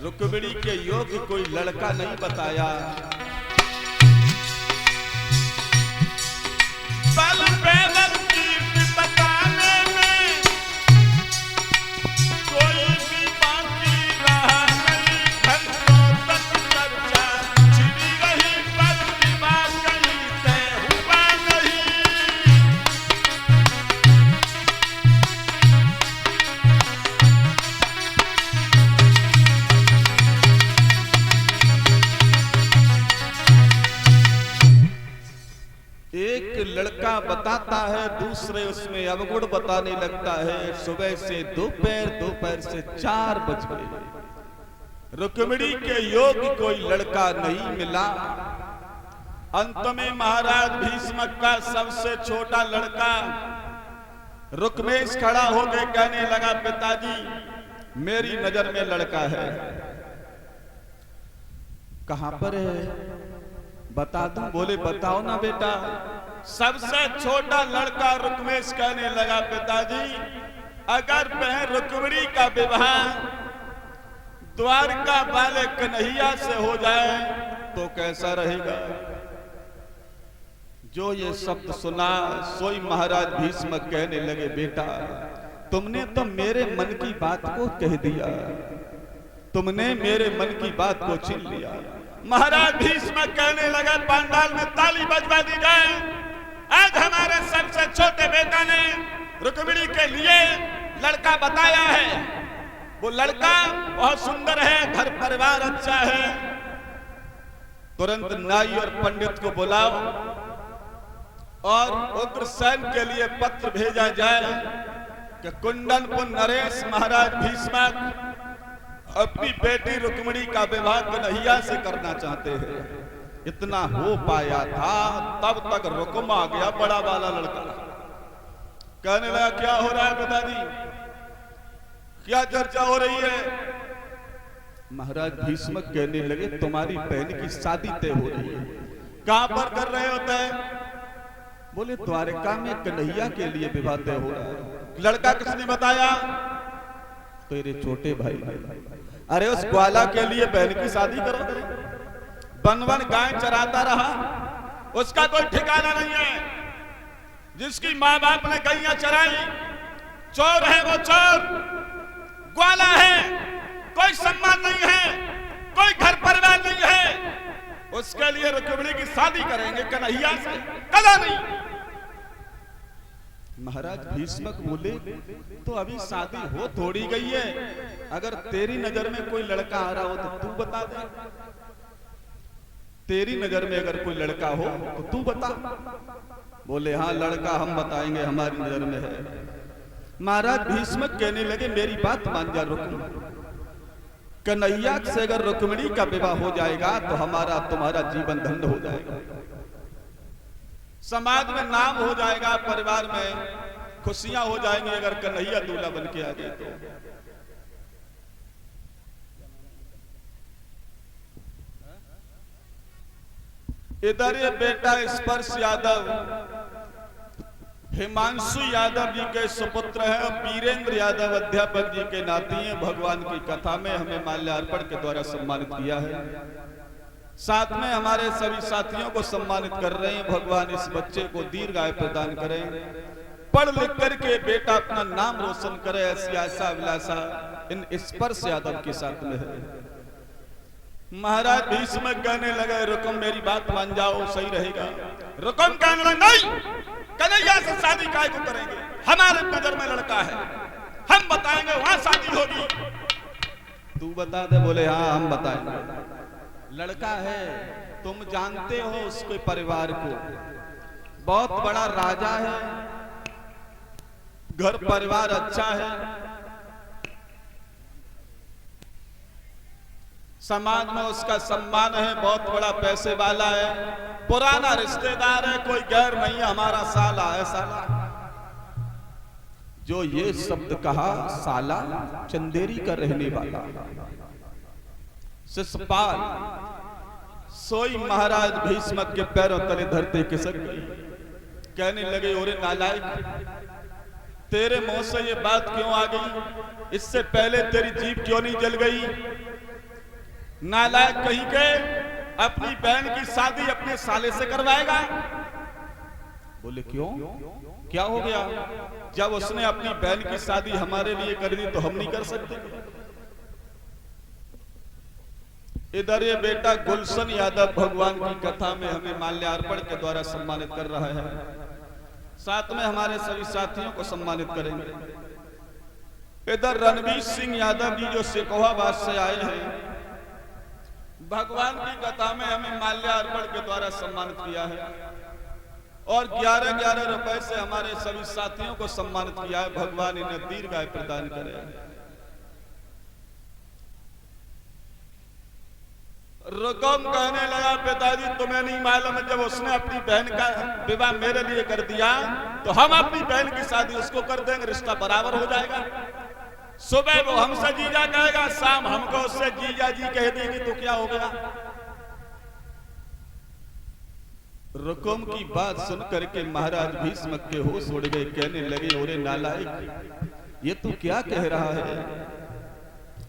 रुक्मिणी के योग्य कोई लड़का नहीं बताया। लड़का बताता है, दूसरे उसमें अवगुण बताने लगता है। सुबह से दोपहर, दोपहर से 4 बज गए। रुक्मिणी के योग्य कोई लड़का नहीं मिला। अंत में महाराज भीष्म का सबसे छोटा लड़का रुक्मेश खड़ा होकर कहने लगा, पिताजी मेरी नजर में लड़का है। कहां पर है बता दूं? बोले बताओ ना बेटा। सबसे छोटा लड़का रुक्मेश कहने लगा, पिताजी अगर बहन रुक्मिणी का विवाह द्वारका वाले कन्हैया से हो जाए तो कैसा रहेगा। जो ये शब्द सुना सोई महाराज भीष्म कहने लगे, बेटा तुमने तो मेरे मन की बात को कह दिया, तुमने मेरे मन की बात को छीन लिया। महाराज भीष्म कहने लगा, पंडाल में ताली बजवा दी जाए। आज हमारे सबसे छोटे बेटा ने रुक्मिणी के लिए लड़का बताया है। वो लड़का बहुत सुंदर है, घर परिवार अच्छा है। तुरंत नाई और पंडित को बुलाओ और उग्रसेन के लिए पत्र भेजा जाए कि कुंदनपुर नरेश महाराज भीष्म अपनी बेटी रुक्मिणी का विवाह कन्हैया से करना चाहते हैं। इतना हो पाया था तब तक रुक्म आ गया, बड़ा वाला लड़का। कहने लगा, क्या हो रहा है पिताजी, क्या चर्चा हो रही है। महाराज भीष्म कहने लगे, तुम्हारी बहन की शादी तय हो रही है। कहां पर कर रहे होते हैं? बोले द्वारका में कन्हैया के लिए विवाह तय हो रहा है। लड़का किसने बताया? तेरे छोटे भाई। अरे उस ग्वाला के लिए बहन की शादी करो। वन वन गाय चराता रहा, उसका कोई ठिकाना नहीं है। जिसकी माँ बाप ने गैया चराई, चोर है वो चोर, ग्वाला है, कोई सम्मान नहीं है, कोई घर परिवार नहीं है। उसके लिए रुक्मिणी की शादी करेंगे कन्हैया से, कला नहीं। महाराज भीष्म बोले, तो अभी शादी हो थोड़ी गई है। अगर तेरी नजर में कोई लड़का आ रहा हो तो तू बता दे। तेरी नजर में अगर कोई लड़का हो तो तू बता। बोले हाँ लड़का हम बताएंगे, हमारी नजर में है। महाराज भीष्म कहने लगे, मेरी बात मान जा रुक्म। कन्हैया से अगर रुक्मिणी का विवाह हो जाएगा तो हमारा तुम्हारा जीवन धन्य हो जाएगा, समाज में नाम हो जाएगा, परिवार में खुशियां हो जाएंगी अगर कन्हैया दूल्हा बन के आ जाए तो। इधर ये बेटा स्पर्श यादव हिमांशु यादव जी के सुपुत्र हैं और वीरेंद्र यादव अध्यापक जी के नाती हैं। भगवान की कथा में हमें माल्यार्पण के द्वारा सम्मानित किया है। साथ में हमारे सभी साथियों को सम्मानित कर रहे हैं। भगवान इस बच्चे को दीर्घायु प्रदान करें, पढ़ लिख करके बेटा अपना नाम रोशन करे, ऐसी आशा अभिलाषा इन स्पर्श यादव के साथ में है। महाराज भीष्म कहने लगे, रुकम मेरी बात मान जाओ, सही रहेगा। रुकम कहने लगे, नहीं कन्हैया से शादी काय को करेंगे, हमारे नजर में लड़का है, हम बताएंगे वहां शादी होगी। तू बता दे। बोले हाँ हम बताएंगे। लड़का है, तुम जानते हो उसके परिवार को, बहुत बड़ा राजा है, घर परिवार अच्छा है, समाज में उसका सम्मान है, बहुत बड़ा पैसे वाला है, पुराना रिश्तेदार है, कोई गैर नहीं, हमारा साला है। साला जो ये शब्द कहा, साला चंदेरी का रहने वाला शिशुपाल सोई महाराज भीष्म के पैरों तले धरते खिसक गई। कहने लगे, ओरे नालायक, तेरे मुंह से ये बात क्यों आ गई? इससे पहले तेरी जीभ क्यों नहीं जल गई? नालायक कहीं के अपनी बहन की शादी अपने साले से करवाएगा। बोले क्यों, क्या हो गया? जब उसने अपनी बहन की शादी हमारे लिए कर दी तो हम नहीं कर सकते? इधर ये बेटा गुलशन यादव भगवान की कथा में हमें माल्यार्पण के द्वारा सम्मानित कर रहा है, साथ में हमारे सभी साथियों को सम्मानित करेंगे। इधर रणवीर सिंह यादव जी जो सिकोहाबाद से आए हैं, भगवान की कथा में हमें माल्यार्पण के द्वारा सम्मानित किया है और 11-11 रुपए से हमारे सभी साथियों को सम्मानित किया है। भगवान इन्हें दीर्घायु प्रदान करे। रुकम कहने लगा पिताजी तुम्हें नहीं मालूम, जब उसने अपनी बहन का विवाह मेरे लिए कर दिया तो हम अपनी बहन की शादी उसको कर देंगे, रिश्ता बराबर हो जाएगा। सुबह वो हमसे जीजा कहेगा, शाम हमको उससे जीजा जी कह देगी, तो क्या हो गया? रुकम की बात सुन करके महाराज भीष्म के होश उड़ गए। कहने लगे ओरे नालायक, ये तू क्या कह रहा है?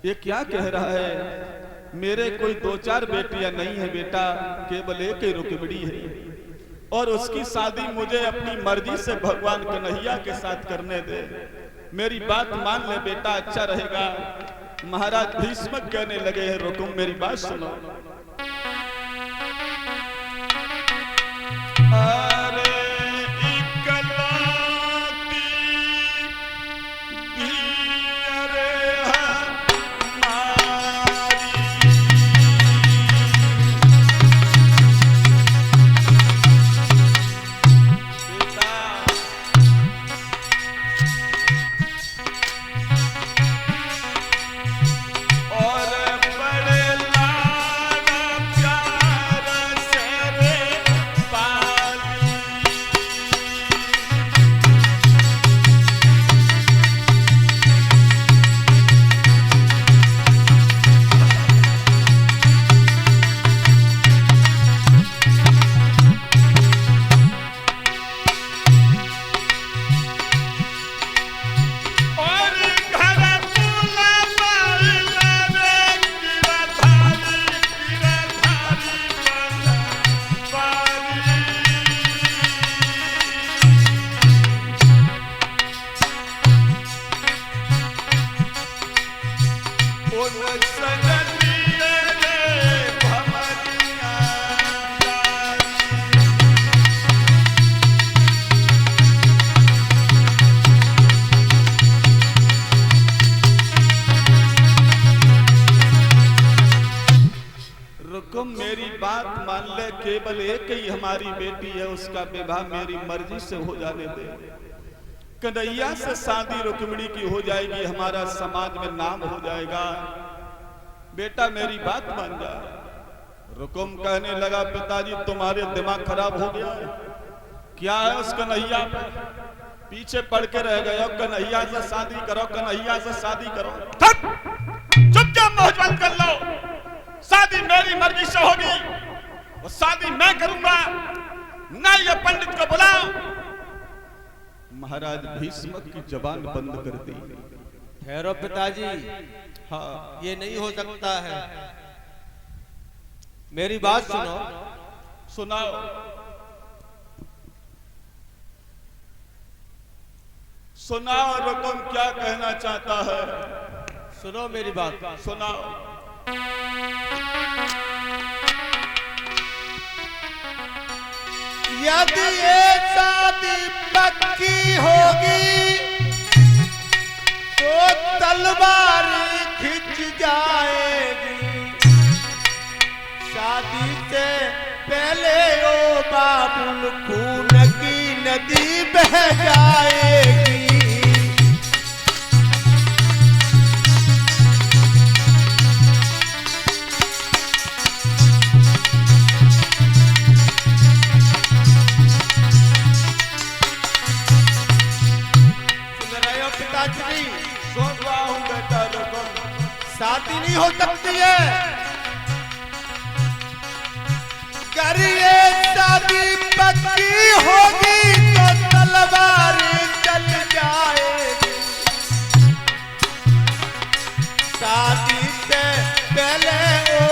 ये क्या कह रहा है? मेरे कोई 2-4 बेटियां नहीं है बेटा, केवल एक ही रुक्मिणी है और उसकी शादी मुझे अपनी मर्जी से भगवान कन्हैया के साथ करने दे। मेरी बात मान ले बेटा, अच्छा रहेगा। महाराज भीष्म कहने लगे हैं रुकुम मेरी बात सुनो। अरे मेरी बात मान ले, केवल एक ही हमारी बेटी है, उसका विवाह मेरी मर्जी से हो जाने दे। कन्हैया से शादी रुक्मिणी की हो जाएगी, हमारा समाज में नाम हो जाएगा। बेटा मेरी बात मान जा। रुकुम कहने लगा पिताजी तुम्हारे दिमाग खराब हो गया है, क्या है उस कन्हैया पे पीछे पड़ के रह गए? कन्हैया से शादी करो, कन्हैया से शादी करो। चुपचाप मुंह बंद कर लो। शादी मेरी मर्जी से होगी, वो शादी मैं करूंगा, ना ये पंडित को बुलाओ। महाराज भीष्म की जबान बंद कर दी। ठहरो पिताजी, हाँ ये नहीं हो सकता है, मेरी बात सुनो। सुनाओ। सुनाओ रुकुम क्या कहना चाहता है? सुनो मेरी बात, सुनाओ। यदि ये शादी पक्की होगी तो तलवार खिंच जाएगी। शादी से पहले ओ बाबुल खून की नदी बह जाएगी। शादी नहीं हो सकती है, अगर ये शादी पक्की होगी तो तलवार चल जाएगी। शादी से पहले ओ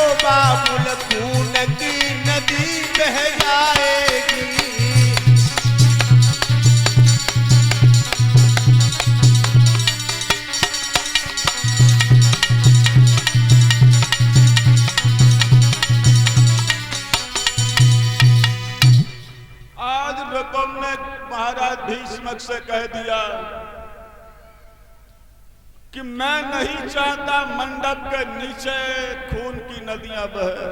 भीष्मक से कह दिया कि मैं नहीं चाहता मंडप के नीचे खून की नदियां बहे।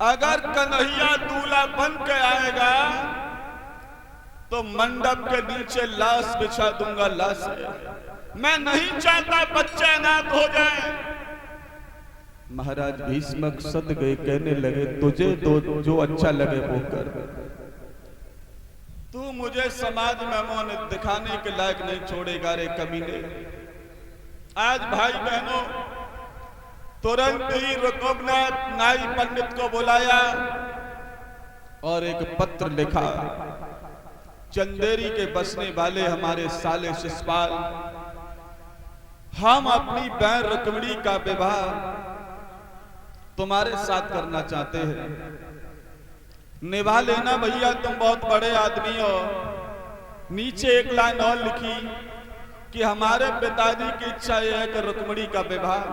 अगर कन्हैया दूल्हा बन के आएगा तो मंडप के नीचे लाश बिछा दूंगा, लाश है। मैं नहीं चाहता बच्चे अनाथ हो जाएं। महाराज भीष्मक सद गए, कहने लगे तुझे तो जो अच्छा लगे वो कर। तू मुझे समाज में मौन दिखाने के लायक नहीं छोड़ेगा रे कमीने। आज भाई बहनों, तुरंत ही रुकुम ने नाई पंडित को बुलाया और एक पत्र लिखा। चंदेरी के बसने वाले हमारे साले शिषपाल, हम अपनी बहन रुक्मिणी का विवाह तुम्हारे साथ करना चाहते हैं। निभा लेना भैया, तुम बहुत बड़े आदमी हो। नीचे एक लाइन और लिखी कि हमारे पिताजी की इच्छा यह है कि रुक्मिणी का विवाह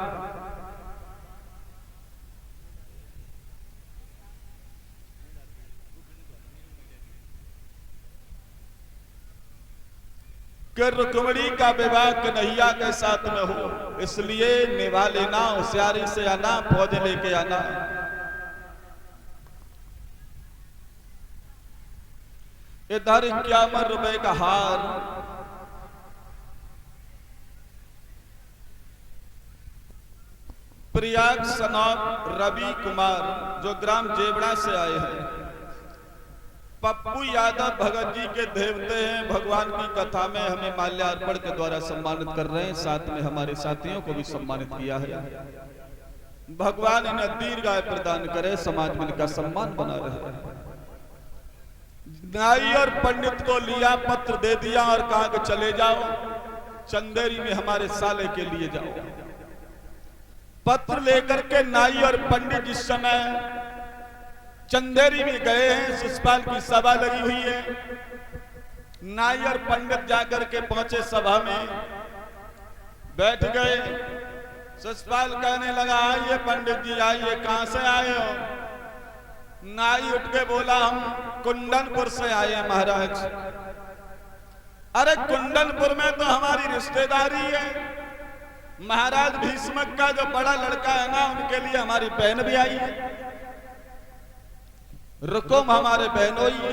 कि रुक्मिणी का विवाह कन्हैया के साथ में हो, इसलिए निभा लेना, होशियारी से आना, फौज लेके आना। इधर 51 रुपए का हार, प्रयाग सनौत रवि कुमार जो ग्राम जेवड़ा से आए हैं। पप्पू यादव भगत जी के देवते हैं। भगवान की कथा में हमें माल्यार्पण के द्वारा सम्मानित कर रहे हैं। साथ में हमारे साथियों को भी सम्मानित किया है। भगवान इन्हें दीर्घायु प्रदान करे, समाज में इनका सम्मान बना रहे। नाई और पंडित को लिया, पत्र दे दिया और कहा कि चले जाओ चंदेरी में हमारे साले के लिए जाओ। पत्र लेकर के नाई और पंडित जिस समय चंदेरी में गए हैं, शिषपाल की सभा लगी हुई है। नाई और पंडित जाकर के पहुंचे सभा में, बैठ गए। शिषपाल कहने लगा आइए पंडित जी आइए, कहां से आए हो? नाई उठ के बोला हम कुंदनपुर से आए हैं महाराज। अरे कुंदनपुर में तो हमारी रिश्तेदारी है। महाराज भीष्मक का जो बड़ा लड़का है ना, उनके लिए हमारी बहन भी आई है। रुकुम हमारे बहनों ही।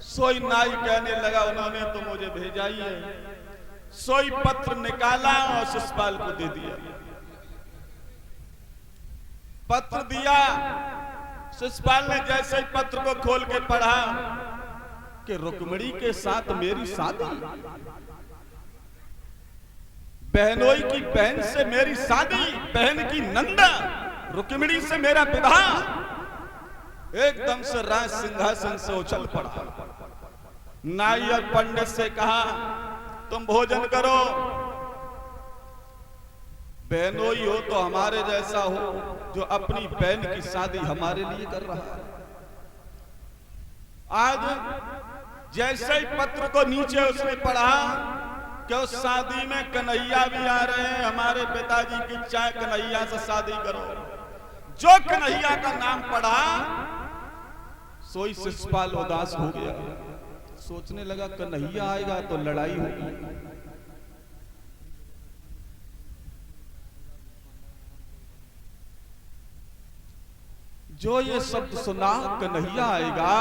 सोई नाई कहने लगा उन्होंने तो मुझे भेजा ही है। सोई पत्र निकाला और शिषपाल को दे दिया। पत्र दिया, शिषपाल ने जैसे ही पत्र को खोल के पढ़ा कि रुक्मिणी के साथ मेरी शादी, बहनोई की बहन से मेरी शादी, बहन की नंदा रुक्मिणी से मेरा विवाह। एकदम से राज सिंहासन से उछल पड़ा। नाई और पंडित से कहा तुम भोजन करो। बहनोई हो तो हमारे जैसा हो, जो अपनी बहन की शादी हमारे लिए कर रहा है। आज जैसे ही पत्र को नीचे उसने पढ़ा कि उस शादी में कन्हैया भी आ रहे हैं, हमारे पिताजी की इच्छा है कन्हैया से शादी करो। जो कन्हैया का नाम पढ़ा, सोई शिषपाल उदास हो गया। सोचने लगा कन्हैया आएगा तो लड़ाई होगी। जो ये शब्द सुना कन्हैया आएगा,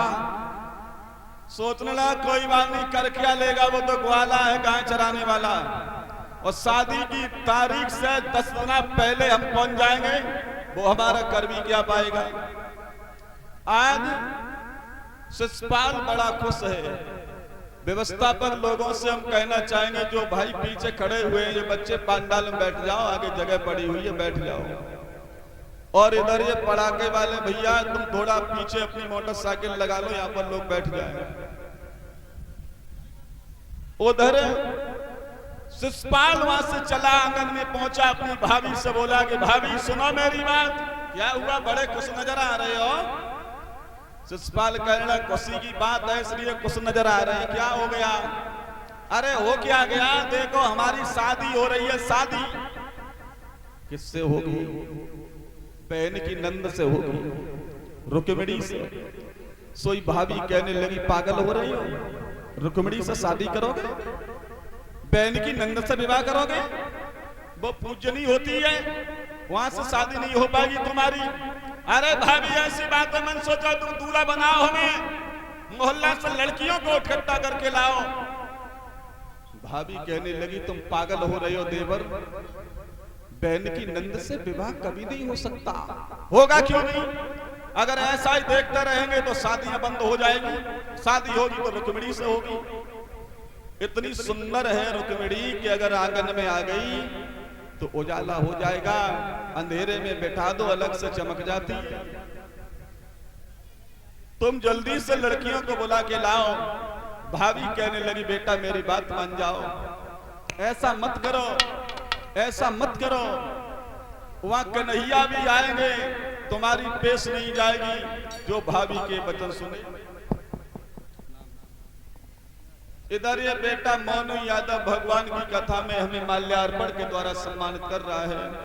सोचने लगा कोई बात नहीं, कर क्या लेगा, वो तो ग्वाला है, गाय चराने वाला। और शादी की तारीख से 10 दिन पहले हम पहुंच जाएंगे, वो हमारा कर भी क्या पाएगा। आज शिषपाल बड़ा खुश है। व्यवस्थापक लोगों से हम कहना चाहेंगे जो भाई पीछे खड़े हुए हैं, ये बच्चे पंडाल में बैठ जाओ, आगे जगह पड़ी हुई है बैठ जाओ। और इधर ये पड़ाके वाले भैया तुम थोड़ा पीछे अपनी मोटरसाइकिल लगा लो, यहां पर लोग बैठ जाए। उधर शिषपाल वहां से चला, आंगन में पहुंचा, अपनी भाभी से बोला कि भाभी सुनो मेरी बात। क्या हुआ, बड़े खुश नजर आ रहे हो? शिषपाल कह रहा खुशी की बात है इसलिए खुश नजर आ रहे हैं। क्या हो गया? अरे हो क्या गया, देखो हमारी शादी हो रही है। शादी किससे होगी? बहन की नंद से होगी, रुक्मिणी से। सोई भाभी कहने लगी पागल हो रही हो, रुक्मिणी से शादी करोगे? बहन की नंद से विवाह करोगे? वो पूजनी होती है, वहां से शादी नहीं हो पाएगी तुम्हारी। अरे भाभी ऐसी बात है, मन सोचा तुम दूल्हा बनाओ, हमें मोहल्ला से लड़कियों को इकट्ठा करके लाओ। भाभी कहने लगी तुम पागल हो रहे हो देवर, बहन की नंद से विवाह कभी नहीं हो सकता। होगा क्यों नहीं? अगर ऐसा ही देखते रहेंगे तो शादियां बंद हो जाएगी। शादी होगी तो रुक्मिणी से होगी। इतनी सुंदर है रुक्मिणी कि अगर आंगन में आ गई तो उजाला हो जाएगा, अंधेरे में बैठा दो अलग से चमक जाती। तुम जल्दी से लड़कियों को बुला के लाओ। भाभी कहने लगी बेटा मेरी बात मान जाओ, ऐसा मत करो, ऐसा मत करो। वहां कन्हैया भी आएंगे, तुम्हारी पेश नहीं जाएगी जो भाभी के वचन सुने। इधर ये बेटा मोनू यादव भगवान की कथा में हमें माल्यार्पण के द्वारा सम्मानित कर रहा है।